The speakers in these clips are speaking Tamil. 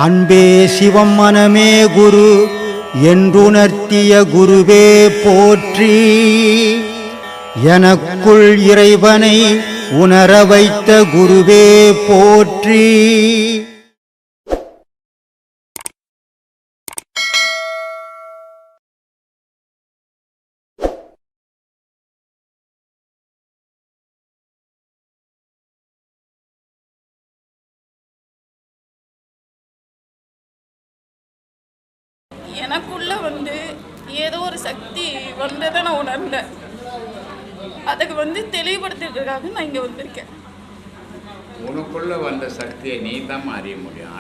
அன்பே சிவம் மனமே குரு என்றுணர்த்திய குருவே போற்றி. எனக்குள் இறைவனை உணர வைத்த குருவே போற்றி. எனக்குள்ள ஏதோ ஒரு சக்தி வந்ததை நான் உணர்ந்தேன். அதுக்கு தெளிவுபடுத்துறதுக்காக நான் இங்கே வந்திருக்கேன். உனக்குள்ள வந்த சக்தியை நீ தான் அறிய முடியும்.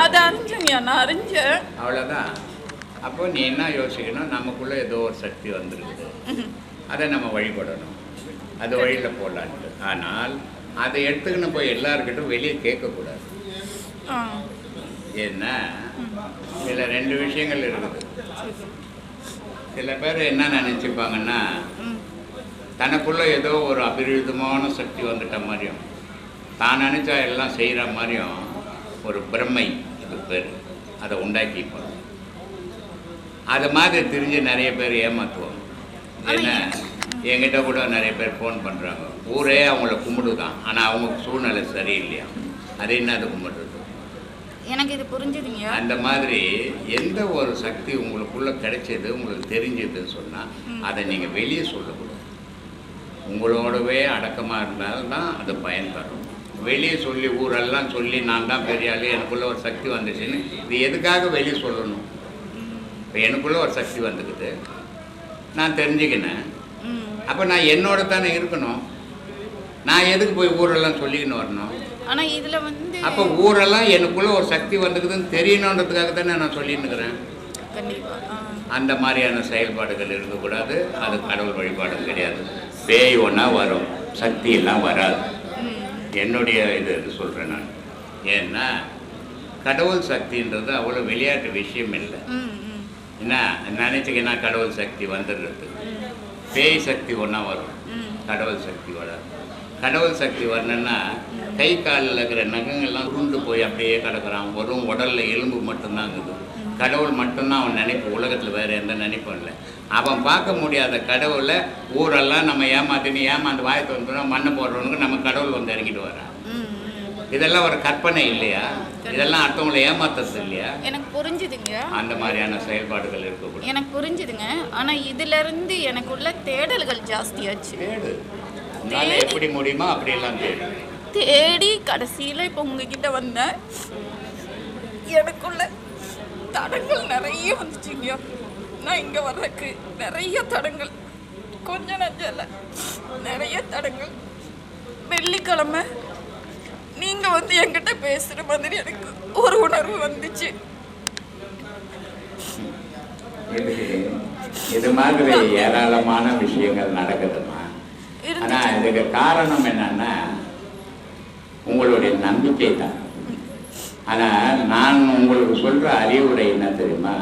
அதை அறிஞ்சங்கய்யா, நான் அறிஞ்சேன், அவ்வளோதான். அப்போ நீ என்ன யோசிக்கணும், நமக்குள்ள ஏதோ ஒரு சக்தி வந்திருக்குது, அதை நம்ம வழிபடணும், அது வழியில் போடலான்ட்டு. ஆனால் அதை எடுத்துக்கின்னு போய் எல்லாருக்கிட்டும் வெளியே கேட்கக்கூடாது. ஏன்னா இதில் ரெண்டு விஷயங்கள் இருக்குது. சில பேர் என்ன நினச்சிப்பாங்கன்னா, தனக்குள்ளே ஏதோ ஒரு அபரிவிதமான சக்தி வந்துட்ட மாதிரியும், தான் நினச்சா எல்லாம் செய்கிற மாதிரியும் ஒரு பிரம்மை, இது பேர், அதை உண்டாக்கிப்பாங்க. அது மாதிரி தெரிஞ்சு நிறைய பேர் ஏமாற்றுவாங்க. ஏன்னா என்கிட்ட கூட நிறைய பேர் ஃபோன் பண்ணுறாங்க, ஊரே அவங்கள கும்பிடுதான், ஆனால் அவங்க சூழ்நிலை சரியில்லையா, அது என்ன அது கும்பிடுறது. எனக்கு இது புரிஞ்சுதுங்க. அந்த மாதிரி எந்த ஒரு சக்தி உங்களுக்குள்ளே கிடைச்சது, உங்களுக்கு தெரிஞ்சதுன்னு சொன்னால் அதை நீங்கள் வெளியே சொல்லக்கூடாது. உங்களோடவே அடக்கமாக இருந்தால்தான் அது பயன் தரும். வெளியே சொல்லி ஊரெல்லாம் சொல்லி நான் தான் பெரிய ஆள், எனக்குள்ளே ஒரு சக்தி வந்துச்சுன்னு இது எதுக்காக வெளியே சொல்லணும்? இப்போ எனக்குள்ளே ஒரு சக்தி வந்துக்குது, நான் தெரிஞ்சுக்கினேன், அப்போ நான் என்னோட தானே இருக்கணும். நான் எதுக்கு போய் ஊரெல்லாம் சொல்லிக்கின்னு வரணும்? ஆனால் இதில் அப்போ ஊரெல்லாம் எனக்குள்ளே ஒரு சக்தி வந்துக்குதுன்னு தெரியணுன்றதுக்காக தானே நான் சொல்லின்னுக்கிறேன். அந்த மாதிரியான செயல்பாடுகள் இருக்கக்கூடாது. அது கடவுள் வழிபாடு கிடையாது. பேய் ஒன்றா வரும், சக்தி எல்லாம் வராது. என்னுடைய இது சொல்கிறேன் நான். ஏன்னா கடவுள் சக்தின்றது அவ்வளோ விளையாட்டு விஷயம் இல்லை. என்ன நினச்சிக்கினா கடவுள் சக்தி வந்துடுறது. பேய் சக்தி ஒன்றா வரும், கடவுள் சக்தி வராது. கடவுள் சக்தி வரணுன்னா கை காலில் இருக்கிற நகங்கள்லாம் உருண்டு போய் அப்படியே கிடக்கிறான். வெறும் உடலில் எலும்பு மட்டும்தான் இருக்குது. கடவுள் மட்டும்தான் அவன் நினைப்பு, உலகத்தில் வேறு எந்த நினைப்பும் இல்லை. அவன் பார்க்க முடியாத கடவுளை ஊரெல்லாம் நம்ம ஏமாந்து வாயத்தை வந்துட்டோம்னா மண்ணை போடுறவனுக்கு நம்ம கடவுள் வந்து இறங்கிட்டு வரான். இதெல்லாம் ஒரு கற்பனை இல்லையா? இதெல்லாம் அடுத்தவங்களை ஏமாத்துறது இல்லையா? எனக்கு புரிஞ்சுதுங்க. அந்த மாதிரியான செயல்பாடுகள் இருக்கக்கூடாது. எனக்கு புரிஞ்சுதுங்க. ஆனால் இதிலிருந்து எனக்குள்ள தேடல்கள் ஜாஸ்தியாச்சு. எப்படி முடியுமோ அப்படியெல்லாம் தேடி கடைசியில் இப்போ உங்ககிட்ட வந்தேன். எனக்குள்ள தடங்கள் நிறைய வந்துச்சுங்க. நான் இங்கே வர்றதுக்கு நிறைய தடங்கள், கொஞ்சம் நஞ்சல நிறைய தடங்கள். வெள்ளிக்கிழமை நீங்கள் என்கிட்ட பேசுகிற மாதிரி எனக்கு ஒரு உணர்வு வந்துச்சு. இது மாதிரி ஏராளமான விஷயங்கள் நடக்குதுமா. ஆனால் இதுக்கு காரணம் என்னன்னா உங்களுடைய நம்பிக்கை தான். ஆனால் நான் உங்களுக்கு சொல்கிற அறிவுரை என்ன தெரியுமா?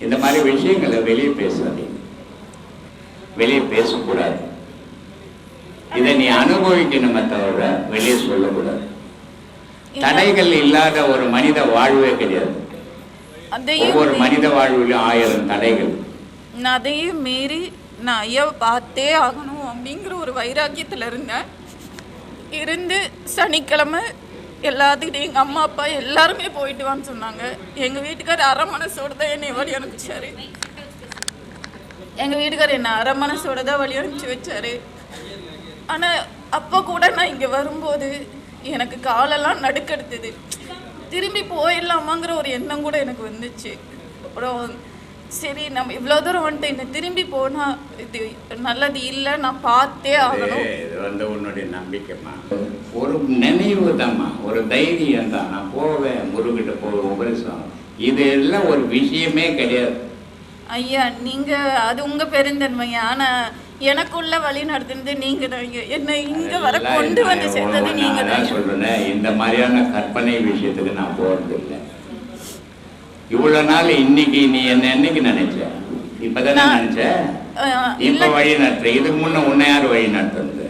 இந்த மாதிரி விஷயங்களை வெளியே பேசாதீங்க, வெளியே பேசக்கூடாது. இதை நீ அனுபவிக்கணுமே தவிர வெளியே சொல்லக்கூடாது. தடைகள் இல்லாத ஒரு மனித வாழ்வே கிடையாது. ஒவ்வொரு மனித வாழ்விலும் 1000 தடைகள். நான் அதையும் மீறி நான் ஐயாவை பார்த்தே ஆகணும் அப்படிங்கிற ஒரு வைராக்கியத்தில் இருந்து சனிக்கிழமை எல்லாத்துக்கிட்டையும் எங்கள் அம்மா அப்பா எல்லாருமே போயிட்டு வான்னு சொன்னாங்க. எங்கள் வீட்டுக்கார் அரை மனசோடு தான் என்னை வழி அனுப்பிச்சார். எங்கள் வீட்டுக்கார் என்னை அரை மனசோடு தான் வழி அனுப்பிச்சி வச்சார். ஆனால் அப்போ கூட நான் இங்கே வரும்போது எனக்கு காலெல்லாம் நடுக்கெடுத்தது. திரும்பி போயிடலாமாங்கிற ஒரு எண்ணம் கூட எனக்கு வந்துச்சு. அப்புறம் சரி, நம்ம இவ்வளோ தூரம் வந்துட்டு இன்னும் திரும்பி போனால் இது நல்லது இல்லை, நான் பார்த்தே ஆகணும். இது உன்னுடைய நம்பிக்கைமா, ஒரு நினைவு தான்மா, ஒரு தைரியம் தான். நான் போவேன், முருகிட்ட போவேன், உபரிசம், இது எல்லாம் ஒரு விஷயமே கிடையாது. ஐயா நீங்கள் அது உங்கள் பெருந்தன்மைங்க. ஆனால் எனக்குள்ள வழி நடத்துனது நீங்கள் தான். என்னை இங்கே வர கொண்டு வந்து சேர்த்தது நீங்கள் தான். சொல்கிறேன், இந்த மாதிரியான கற்பனை விஷயத்துக்கு நான் போகிறது இல்லை. இவ்வளோ நாள் இன்னைக்கு நீ என்னைக்கு நினைச்ச? இப்போதானே நினைச்ச? இப்போ வழி நடத்துற. இதுக்கு முன்னே உன்னை யார் வழி நடத்துறது?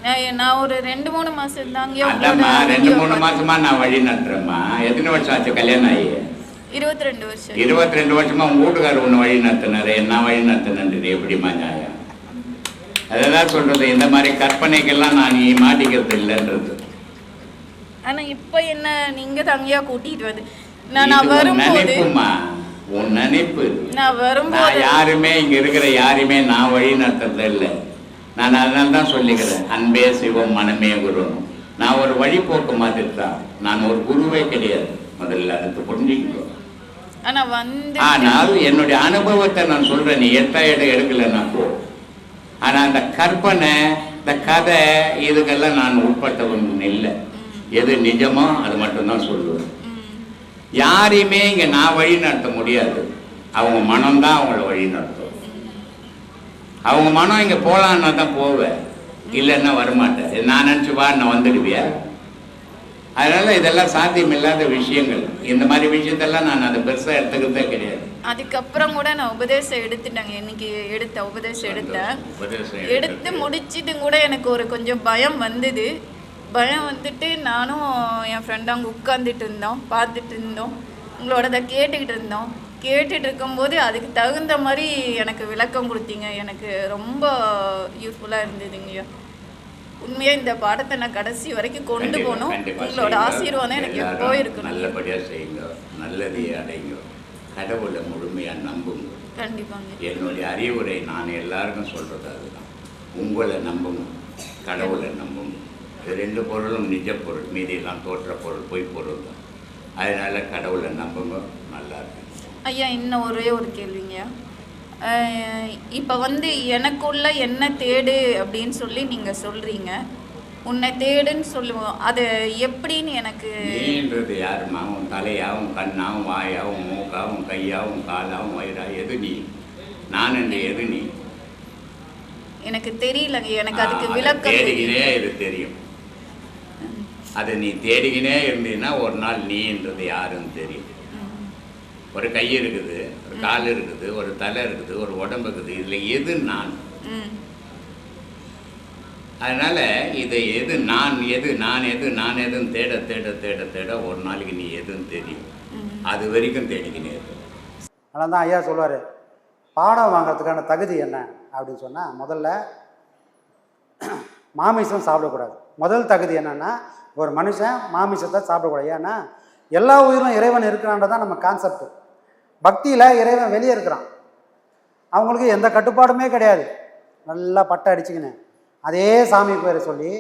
நான் ஒரு 2-3 மாசம் தாங்க அதாம்மா 2-3 மாசமா நான் வழி நடத்துறேம்மா. எத்தனை வருஷம் ஆச்சு கல்யாணம் ஆகி? 22 வருஷம். 22 வருஷமா உங்க வீட்டுக்காரர் ஒன்று வழி நடத்தினாரு, என்ன வழி நடத்தினது எப்படிமா நியாயம்? அதான் சொல்றது, இந்த மாதிரி கற்பனைக்கெல்லாம் நான் நீ மாட்டிக்கிறது இல்லைன்றது. ஆனா இப்ப என்ன நீங்க தங்கியா கூட்டிட்டு வந்து நான் வரும்போது நினைப்புமா, உன் நினைப்பு. நான் வரும்போது யாருமே இங்க இருக்கிற யாருமே நான் வழி நடத்துறது இல்லை. நான் அதனால தான் சொல்லிக்கிறேன், அன்பே சிவம் மனமே குரு. நான் ஒரு வழிபோக்கு மாதிரி தான், நான் ஒரு குருவே கிடையாது. முதல்ல அதுக்கு புரிஞ்சுக்கணும். ஆனால் என்னுடைய அனுபவத்தை நான் சொல்றேன், நீ எடுக்கலன்னா போ. ஆனா அந்த கற்பனை, இந்த கதை, இதுக்கெல்லாம் நான் உட்பட்டவன் இல்லை. எது நிஜமோ அது மட்டும்தான் சொல்லுவேன். யாரையுமே இங்க நான் வழி நடத்த முடியாது. அவங்க மனம்தான் அவங்கள வழி நடத்தும். அவங்க மனம் இங்க போலான்னா தான் போவேன், இல்லைன்னா வரமாட்டேன். நான் நினைச்சு வா, நான் வந்துடுவியா? அதனால இதெல்லாம் சாத்தியம் இல்லாத விஷயங்கள். இந்த மாதிரி விஷயத்தெல்லாம் நான் அதை பெருசா எடுத்துக்கிறதே கிடையாது. அதுக்கப்புறம் கூட நான் உபதேசம் எடுத்துட்டேங்க. இன்னைக்கு உபதேசம் எடுத்து முடிச்சிட்டு கூட எனக்கு ஒரு கொஞ்சம் பயம் வந்தது. பயம் வந்துட்டு நானும் என் ஃப்ரெண்டும் அங்கே உட்காந்துட்டு இருந்தோம், பார்த்துட்டு இருந்தோம், உங்களோட கேட்டுக்கிட்டு இருந்தோம். கேட்டுட்டு இருக்கும்போது அதுக்கு தகுந்த மாதிரி எனக்கு விளக்கம் கொடுத்தீங்க. எனக்கு ரொம்ப யூஸ்ஃபுல்லாக இருந்ததுங்கய்யா. உண்மையாக இந்த பாடத்தை நான் கடைசி வரைக்கும் கொண்டு போகணும். உங்களோட ஆசீர்வாதம் எனக்கு எப்போ இருக்கணும். நல்லபடியாக செய்யுங்க, நல்லதை அடைங்க, கடவுளை முழுமையாக நம்புங்க. கண்டிப்பாங்க. என்னுடைய அறிவுரை நான் எல்லாருக்கும் சொல்றது அதுதான். உங்களை நம்புங்க, கடவுளை நம்புங்க. இது 2 பொருளும் நிஜ பொருள், மீதியெல்லாம் தோற்ற பொருள், பொய் பொருள் தான். அதனால கடவுளை நம்புங்க, நல்லா இருக்கு. ஐயா, இன்னும் ஒரே ஒரு கேள்விங்கய்யா. இப்போ எனக்குள்ள என்ன தேடு அப்படின்னு சொல்லி நீங்கள் சொல்கிறீங்க. உன்னை தேடுன்னு சொல்லுவோம், அது எப்படின்னு எனக்கு. நீன்றது யாருமா? உன் தலையாவும், கண்ணாவும், வாயாவும், மூக்காவும், கையாவும், காலாவும், வயிறா? எது நீ? நான் என்று எது நீ? எனக்கு தெரியலங்க. எனக்கு அதுக்கு விளக்கம் தேடிக்கினே இது தெரியும். அதை நீ தேடிக்கினே இருந்தீங்கன்னா ஒரு நாள் நீன்றது யாருன்னு தெரியும். ஒரு கை இருக்குது, ஒரு கால் இருக்குது, ஒரு தலை இருக்குது, ஒரு உடம்பு இருக்குது. இதுல எது நான்? அதனால இதை எது நான், எது நான், எது நான், எதுன்னு தேட தேட தேட தேட ஒரு நாளைக்கு நீ எதுன்னு தெரியும். அது வரைக்கும் தேடிக்கினே இருக்கு. அதனால தான் ஐயா சொல்லுவார், பாடம் வாங்கிறதுக்கான தகுதி என்ன அப்படின்னு சொன்னால், முதல்ல மாமிசம் சாப்பிடக்கூடாது. முதல் தகுதி என்னென்னா, ஒரு மனுஷன் மாமிசத்தை சாப்பிடக்கூடாது. ஏன்னா எல்லா உயிரும் இறைவன் இருக்கிறான்றதான் நம்ம கான்செப்ட். பக்தியில் இறைவன் வெளியே இருக்கிறான், அவங்களுக்கு எந்த கட்டுப்பாடுமே கிடையாது. நல்லா பட்டை அடிச்சுக்கினேன் அதே சாமி பேரை சொல்லி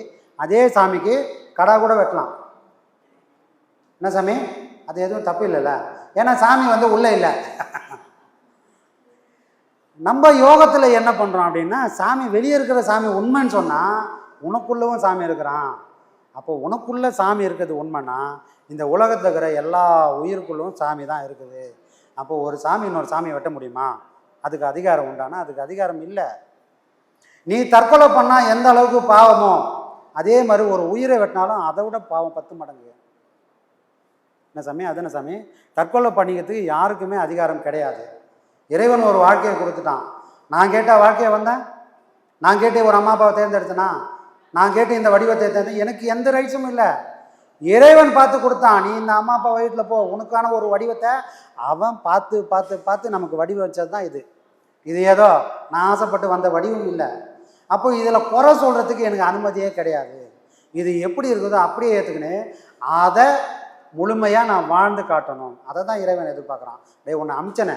அதே சாமிக்கு கடா கூட வெட்டலாம். என்ன சாமி? அது எதுவும் தப்பு இல்லைல்ல, ஏன்னா சாமி உள்ளே இல்லை. நம்ம யோகத்தில் என்ன பண்ணுறோம் அப்படின்னா, சாமி வெளியே இருக்கிற சாமி உண்மைன்னு சொன்னால் உனக்குள்ளவும் சாமி இருக்கிறான். அப்போ உனக்குள்ளே சாமி இருக்கிறது உண்மைன்னா இந்த உலகத்தில் இருக்கிற எல்லா உயிருக்குள்ளும் சாமி தான் இருக்குது. அப்போ ஒரு சாமி இன்னொரு சாமியை வெட்ட முடியுமா? அதுக்கு அதிகாரம் உண்டானா? அதுக்கு அதிகாரம் இல்லை. நீ தற்கொலை பண்ணால் எந்த அளவுக்கு பாவமோ அதே மாதிரி ஒரு உயிரை வெட்டினாலும் அதை விட பாவம் 10 மடங்கு. என்ன சாமி? அது என்ன சாமி? தற்கொலை பண்ணிக்கிறதுக்கு யாருக்குமே அதிகாரம் கிடையாது. இறைவன் ஒரு வாழ்க்கையை கொடுத்துட்டான். நான் கேட்ட வாழ்க்கையை வந்தேன், நான் கேட்டு ஒரு அம்மா அப்பாவை தேர்ந்தெடுத்தேனா, நான் கேட்டு இந்த வடிவத்தை தேர்ந்தேன், எனக்கு எந்த ரைட்ஸும் இல்லை. இறைவன் பார்த்து கொடுத்தான். நீ இந்த அம்மா அப்பா வயிற்றில் போ, உனக்கான ஒரு வடிவத்தை அவன் பார்த்து பார்த்து பார்த்து நமக்கு வடிவம் வச்சது தான் இது. இது ஏதோ நான் ஆசைப்பட்டு வந்த வடிவம் இல்லை. அப்போ இதில் குறை சொல்கிறதுக்கு எனக்கு அனுமதியே கிடையாது. இது எப்படி இருக்குதோ அப்படியே ஏற்றுக்கினு அதை முழுமையாக நான் வாழ்ந்து காட்டணும். அதை தான் இறைவன் எதிர்பார்க்குறான். டே, உன்னை அமிச்சனே,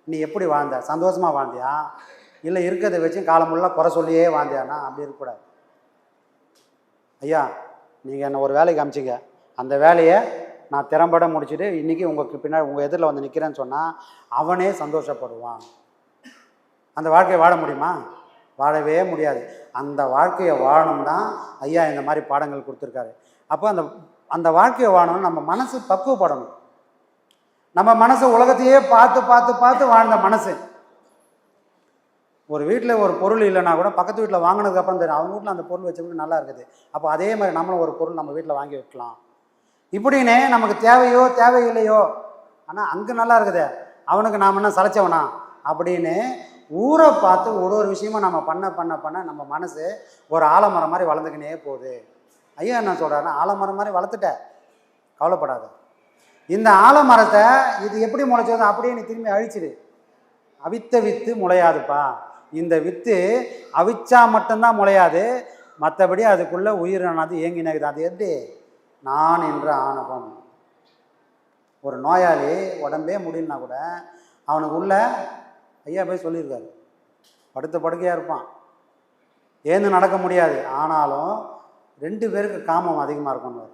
நீ எப்படி வாழ்ந்த? சந்தோஷமாக வாழ்ந்தியா, இல்லை இருக்கிறத வச்சு காலமுள்ள குறை சொல்லியே வாழ்ந்தியானா? அப்படி இருக்கக்கூடாது. ஐயா, நீங்கள் என்னை ஒரு வேலைக்கு அமிச்சிங்க, அந்த வேலையை நான் திறம்பட முடிச்சுட்டு இன்றைக்கி உங்களுக்கு பின்னாடி உங்கள் எதிரில் நிற்கிறேன்னு சொன்னால் அவனே சந்தோஷப்படுவான். அந்த வாழ்க்கையை வாழ முடியுமா? வாழவே முடியாது. அந்த வாழ்க்கையை வாழணும்னா ஐயா இந்த மாதிரி பாடங்கள் கொடுத்துருக்காரு. அப்போ அந்த வாழ்க்கையை வாழணும், நம்ம மனசு பக்குவப்படணும். நம்ம மனசு உலகத்தையே பார்த்து பார்த்து பார்த்து வாழ்ந்த மனசு. ஒரு வீட்டில் ஒரு பொருள் இல்லைன்னா கூட பக்கத்து வீட்டில் வாங்கினதுக்கப்புறம் தெரியும் அவங்க வீட்டில் அந்த பொருள் வச்சுக்கிட்டு நல்லா இருக்குது. அப்போ அதே மாதிரி நம்மளும் ஒரு பொருள் நம்ம வீட்டில் வாங்கி வைக்கலாம். இப்படின்னே நமக்கு தேவையோ தேவையில்லையோ, ஆனால் அங்கே நல்லா இருக்குது, அவனுக்கு நாம் என்ன சளைச்சவனா அப்படின்னு ஊரை பார்த்து ஒரு ஒரு விஷயமும் நம்ம பண்ண நம்ம மனசு ஒரு ஆலமரம் மாதிரி வளர்ந்துக்கினே போகுது. ஐயா என்ன சொல்கிறாருன்னா, ஆலமரம் மாதிரி வளர்த்துட்ட, கவலைப்படாத. இந்த ஆலமரத்தை இது எப்படி முளைச்சதோ அப்படியே நீ திரும்பி அழிச்சிடு. அவித்த வித்து முளையாதுப்பா. இந்த வித்து அவிச்சா மட்டும்தான் முளையாது, மற்றபடி அதுக்குள்ளே உயிரானது இயங்கினது. அது எப்படி? நான் என்ற ஆணவம். ஒரு நோயாளி உடம்பே முடியலனா கூட அவனுக்கு உள்ள ஐயா போய் சொல்லியிருக்காரு, படுத்த படுக்கையாக இருப்பான், ஏந்து நடக்க முடியாது, ஆனாலும் 2 பேருக்கு காமம் அதிகமாக இருக்கும்னு.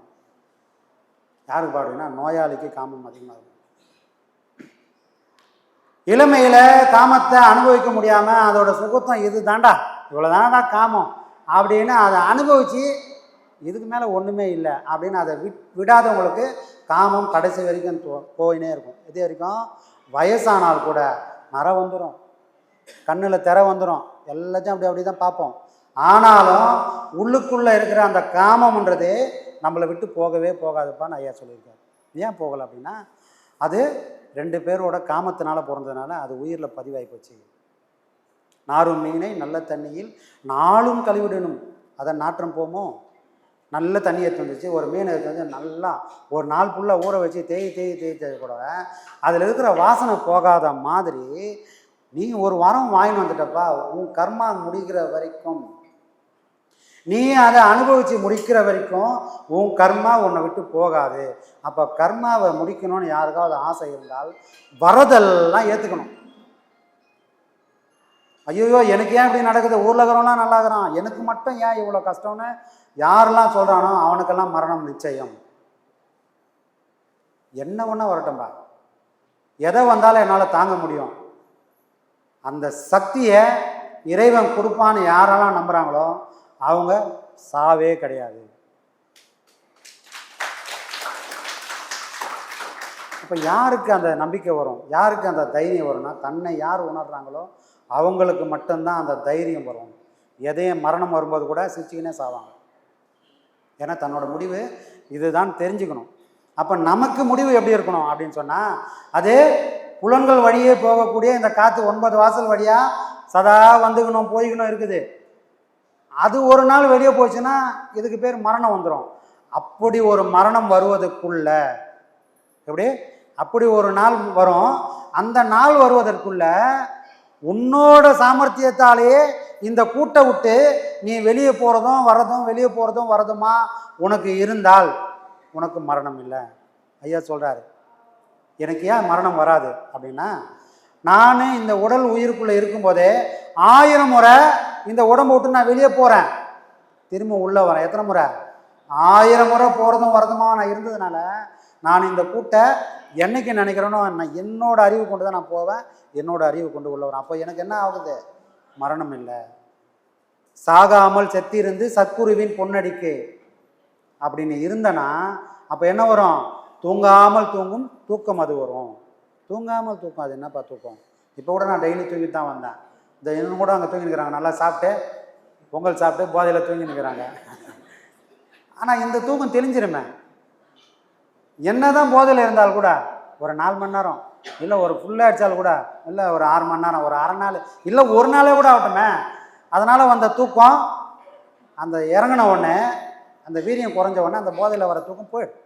யாருக்கு பாடுங்கன்னா நோயாளிக்கு காமம் அதிகமாக இருக்கும். இளமையில் காமத்தை அனுபவிக்க முடியாமல் அதோட சுகத்தம் இது தாண்டா, இவ்வளோ தாண்டா காமம் அப்படின்னு அதை அனுபவித்து இதுக்கு மேலே ஒன்றுமே இல்லை அப்படின்னு அதை விடாதவங்களுக்கு காமம் கடைசி வரைக்கும் போயினே இருக்கும். இது வரைக்கும் வயசானால் கூட நரை வந்துடும், கண்ணில் திரை வந்துடும், எல்லாத்தையும் அப்படி தான் பார்ப்போம். ஆனாலும் உள்ளுக்குள்ளே இருக்கிற அந்த காமம்ன்றது நம்மளை விட்டு போகவே போகாதுப்பான்னு ஐயா சொல்லியிருக்காரு. ஏன் போகலை அப்படின்னா, அது 2 பேரோட காமத்தினால பிறந்ததுனால அது உயிரில் பதிவாகி போச்சு. நாரும் மீனை நல்ல தண்ணியில் நாளும் கழுவிடணும், அதை நாற்றம் போமோ. நல்ல தண்ணி எடுத்து வந்துச்சு, ஒரு மீன் எடுத்து வந்து நல்லா ஒரு நாள் ஃபுல்லாக ஊற வச்சு தேய் கூட அதில் இருக்கிற வாசனை போகாத மாதிரி நீ ஒரு வாரம் வாங்கிட்டு வந்துட்டப்பா, உன் கர்மா முடிக்கிற வரைக்கும், நீ அதை அனுபவித்து முடிக்கிற வரைக்கும் உன் கர்மா உன்னை விட்டு போகாது. அப்போ கர்மாவை முடிக்கணும்னு யாருக்காவது ஆசை இருந்தால் வரதெல்லாம் ஏற்றுக்கணும். ஐயோ எனக்கு ஏன் இப்படி நடக்குது, ஊரில் இருக்கிறவங்களாம் நல்லா இருக்கிறான், எனக்கு மட்டும் ஏன் இவ்வளோ கஷ்டம்னு யாரெல்லாம் சொல்கிறானோ அவனுக்கெல்லாம் மரணம் நிச்சயம். என்ன ஒன்றா வரட்டும்பா, எதை வந்தாலும் என்னால் தாங்க முடியும். அந்த சக்தியை இறைவன் கொடுப்பான்னு யாரெல்லாம் நம்புகிறாங்களோ அவங்க சாவே கிடையாது. இப்போ யாருக்கு அந்த நம்பிக்கை வரும், யாருக்கு அந்த தைரியம் வரும்னா, தன்னை யார் உணர்றாங்களோ அவங்களுக்கு மட்டும்தான் அந்த தைரியம் வரும். எதையும் மரணம் வரும்போது கூட சிரிச்சுக்கினே சாவாங்க. ஏன்னா தன்னோட முடிவு இதுதான் தெரிஞ்சுக்கணும். அப்போ நமக்கு முடிவு எப்படி இருக்கணும் அப்படின்னு சொன்னால், அதே புலன்கள் வழியே போகக்கூடிய இந்த காற்று 9 வாசல் வழியாக சதா வந்துக்கணும் போய்க்கணும் இருக்குது. அது ஒரு நாள் வெளியே போச்சுன்னா இதுக்கு பேர் மரணம் வந்துடும். அப்படி ஒரு மரணம் வருவதற்குள்ள எப்படி அப்படி ஒரு நாள் வரும். அந்த நாள் வருவதற்குள்ள உன்னோட சாமர்த்தியத்தாலேயே இந்த கூட்டை விட்டு நீ வெளியே போகிறதும் வர்றதும் வெளியே போகிறதும் வர்றதுமா உனக்கு இருந்தால் உனக்கு மரணம் இல்லை. ஐயா சொல்கிறாரு, எனக்கு ஏன் மரணம் வராது அப்படின்னா, நான் இந்த உடல் உயிருக்குள்ளே இருக்கும்போதே 1000 முறை இந்த உடம்பை விட்டு நான் வெளியே போகிறேன், திரும்ப உள்ளே வரேன். எத்தனை முறை? 1000 முறை போகிறதும் வரதுமா நான் இருந்ததுனால நான் இந்த கூட்டை என்னைக்கு நினைக்கிறேனோ நான் என்னோட அறிவு கொண்டு தான் நான் போவேன், என்னோட அறிவு கொண்டு உள்ள வரேன். அப்போ எனக்கு என்ன ஆகுது? மரணம் இல்லை. சாகாமல் செத்திருந்து சத்குருவின் பொன்னடிக்கு அப்படின்னு இருந்தனா அப்போ என்ன வரும்? தூங்காமல் தூங்கும் தூக்கம் அது வரும். தூங்காமல் தூக்கம் அது என்னப்பா தூக்கம்? இப்போ கூட நான் டெய்லி தூங்கிட்டு தான் வந்தேன். இந்த இன்னும் கூட அங்கே தூங்கி நிற்கிறாங்க, நல்லா சாப்பிட்டு பொங்கல் சாப்பிட்டு போதையில் தூங்கி நிற்கிறாங்க. ஆனால் இந்த தூக்கம் தெளிஞ்சிருமே. என்ன தான் போதையில் இருந்தால் கூட ஒரு 4 மணி நேரம் இல்லை ஒரு ஃபுல்லாக அடித்தால் கூட இல்லை ஒரு 6 மணி நேரம், ஒரு அரை நாள் இல்லை ஒரு நாளே கூட ஆகட்டுமே. அதனால் வந்த தூக்கம் அந்த இறங்கின உடனே அந்த வீரியம் குறைஞ்ச உடனே அந்த போதையில் வர தூக்கம் போயிடும்.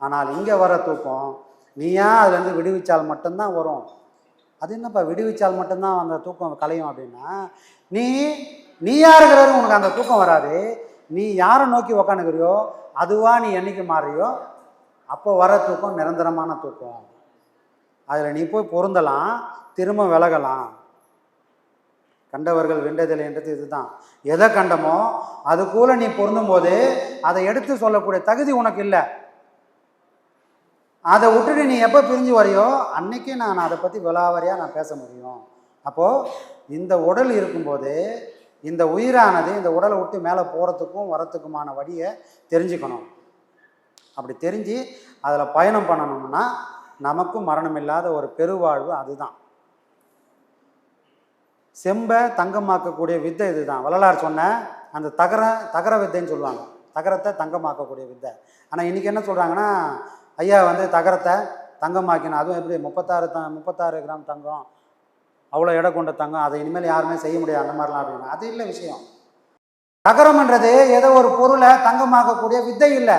ஆனால் இங்கே வர தூக்கம் நீயா அதுலேருந்து விடுவிச்சால் மட்டும்தான் வரும். அது என்னப்பா விடுவிச்சால் மட்டும்தான் அந்த தூக்கம் கலையும் அப்படின்னா, நீயா இருக்கிறவரும் உனக்கு அந்த தூக்கம் வராது. நீ யாரை நோக்கி உக்காந்துக்கிறியோ அதுவா நீ என்னைக்கு மாறியோ அப்போ வர தூக்கம் நிரந்தரமான தூக்கம். அதில் நீ போய் பொருந்தலாம், திரும்ப விலகலாம். கண்டவர்கள் வென்றதில்லை என்றது இதுதான். எதை கண்டமோ அதுக்குள்ள நீ பொருந்தும் போது அதை எடுத்து சொல்லக்கூடிய தகுதி உனக்கு இல்லை. அதை விட்டுட்டு நீ எப்போ பிரிஞ்சு வரையோ அன்னைக்கு நான் அதை பற்றி விலாவரியாக நான் பேச முடியும். அப்போது இந்த உடல் இருக்கும்போது இந்த உயிரானது இந்த உடலை விட்டு மேலே போகிறதுக்கும் வரத்துக்குமான வழியை தெரிஞ்சுக்கணும். அப்படி தெரிஞ்சு அதில் பயணம் பண்ணணும்னா நமக்கும் மரணம் இல்லாத ஒரு பெருவாழ்வு அதுதான். செம்பை தங்கமாக்கக்கூடிய வித்தை இதுதான். வள்ளலார் சொன்ன அந்த தகர வித்தைன்னு சொல்லுவாங்க, தகரத்தை தங்கமாக்கக்கூடிய வித்தை. ஆனால் இன்றைக்கி என்ன சொல்கிறாங்கன்னா, ஐயா வந்து தகரத்தை தங்கமாக்கினா அதுவும் எப்படி 36 கிராம் தங்கம் அவ்வளோ எடை கொண்ட தங்கம், அதை இனிமேல் யாருமே செய்ய முடியாது அந்த மாதிரிலாம் அப்படின்னு. அது இல்லை விஷயம். தகரம்ன்றது ஏதோ ஒரு பொருளை தங்கமாக்கக்கூடிய வித்தை இல்லை.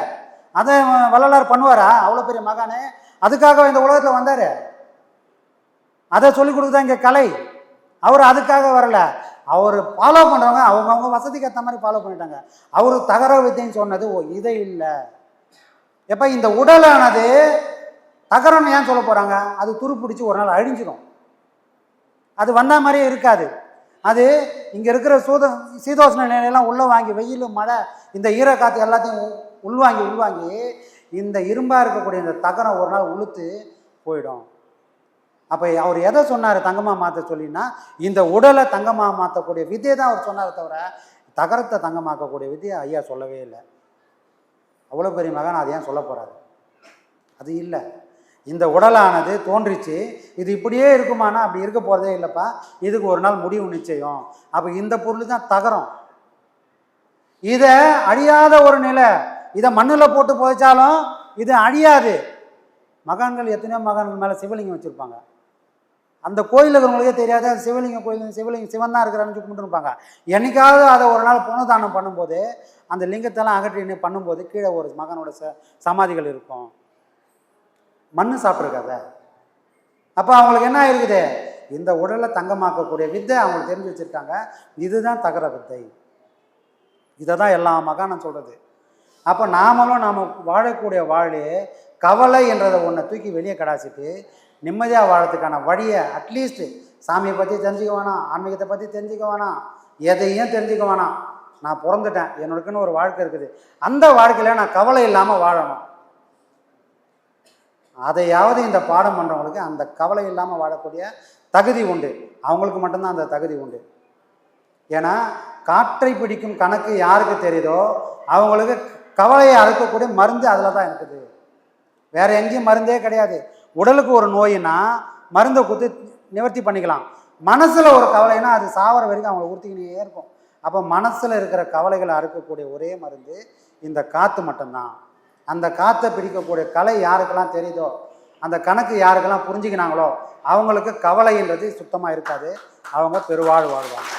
அதை வள்ளலார் பண்ணுவாரா? அவ்வளோ பெரிய மகானே, அதுக்காக இந்த உலகத்தில் வந்தார். அதை சொல்லிக் கொடுக்குதான் இங்கே கலை. அவர் அதுக்காக வரல. அவர் ஃபாலோ பண்ணுறவங்க அவங்கவுங்க வசதிக்கு ஏற்ற மாதிரி ஃபாலோ பண்ணிட்டாங்க. அவர் தகர வித்தைன்னு சொன்னது இதை இல்லை. எப்போ இந்த உடலானது தகரம்னு ஏன் சொல்ல போகிறாங்க? அது துரு பிடிச்சி ஒரு நாள் அழிஞ்சிடும். அது வந்த மாதிரியே இருக்காது. அது இங்கே இருக்கிற சீதோஷ்ண நிலையெல்லாம் உள்ளே வாங்கி, வெயில் மழை இந்த ஈரக்காற்று எல்லாத்தையும் உள்வாங்கி இந்த இரும்பாக இருக்கக்கூடிய இந்த தகரம் ஒரு நாள் உளுத்து போயிடும். அப்போ அவர் எதை சொன்னார் தங்கமாக மாற்ற சொல்லினா, இந்த உடலை தங்கமாக மாற்றக்கூடிய வித்தியை தான் அவர் சொன்னார், தவிர தகரத்தை தங்கமாக்கக்கூடிய வித்தியை ஐயா சொல்லவே இல்லை. அவ்வளோ பெரிய மகன் அது ஏன் சொல்ல போகிறாரு? அது இல்லை. இந்த உடலானது தோன்றிச்சு, இது இப்படியே இருக்குமானா அப்படி இருக்க போகிறதே இல்லைப்பா, இதுக்கு ஒரு நாள் முடிவு நிச்சயம். அப்போ இந்த பொருள் தான் தகரம். இதை அழியாத ஒரு நிலை. இதை மண்ணில் போட்டு புதைச்சாலும் இது அழியாது. மகான்கள் எத்தனையோ மகான்கள் மேலே சிவலிங்கம் வச்சுருப்பாங்க. அந்த கோயில் இருக்கிறவங்களுக்கே தெரியாது அது சிவலிங்கம் கோயில், சிவன் தான் இருக்கிறான்னு கும்பிட்டு இருப்பாங்க. என்னைக்காவது அதை ஒரு நாள் புனதானம் பண்ணும்போது அந்த லிங்கத்தெல்லாம் அகற்றி பண்ணும்போது கீழே ஒரு மகனோட சமாதிகள் இருக்கும். மண் சாப்பிட்ருக்காத. அப்போ அவங்களுக்கு என்ன இருக்குது? இந்த உடலை தங்கமாக்கக்கூடிய வித்தை அவங்களுக்கு தெரிஞ்சு வச்சுருக்காங்க. இதுதான் தகர வித்தை. இதை தான் எல்லா மகானும் சொல்கிறது. அப்போ நாம் வாழக்கூடிய வாழே கவலை என்றதை ஒன்றை தூக்கி வெளியே கடாச்சிட்டு நிம்மதியாக வாழறதுக்கான வழியை அட்லீஸ்ட் சாமியை பற்றி தெரிஞ்சுக்க வேணாம், ஆன்மீகத்தை பற்றி தெரிஞ்சுக்க வேணாம், எதையும் தெரிஞ்சுக்க வேணாம். நான் பிறந்துட்டேன், என்னோடக்குன்னு ஒரு வாழ்க்கை இருக்குது. அந்த வாழ்க்கையில் நான் கவலை இல்லாமல் வாழணும். அதையாவது இந்த பாடம் பண்ணுறவங்களுக்கு அந்த கவலை இல்லாமல் வாழக்கூடிய தகுதி உண்டு. அவங்களுக்கு மட்டும்தான் அந்த தகுதி உண்டு. ஏன்னா காற்றை பிடிக்கும் கணக்கு யாருக்கு தெரியுதோ அவங்களுக்கு கவலையை அறுக்கக்கூடிய மருந்து அதில் தான் இருக்குது. வேற எங்கேயும் மருந்தே கிடையாது. உடலுக்கு ஒரு நோயினா மருந்தை கொடுத்து நிவர்த்தி பண்ணிக்கலாம். மனசில் ஒரு கவலைனா அது சாவர வரைக்கும் அவங்களை உறுத்திக்கினே இருக்கும். அப்போ மனசில் இருக்கிற கவலைகளை அறுக்கக்கூடிய ஒரே மருந்து இந்த காற்று மட்டும்தான். அந்த காற்றை பிடிக்கக்கூடிய கலை யாருக்கெல்லாம் தெரியுதோ, அந்த கணக்கு யாருக்கெல்லாம் புரிஞ்சுக்கினாங்களோ அவங்களுக்கு கவலைன்றது சுத்தமாக இருக்காது. அவங்க பெருவாழ் வாழ்வாங்க.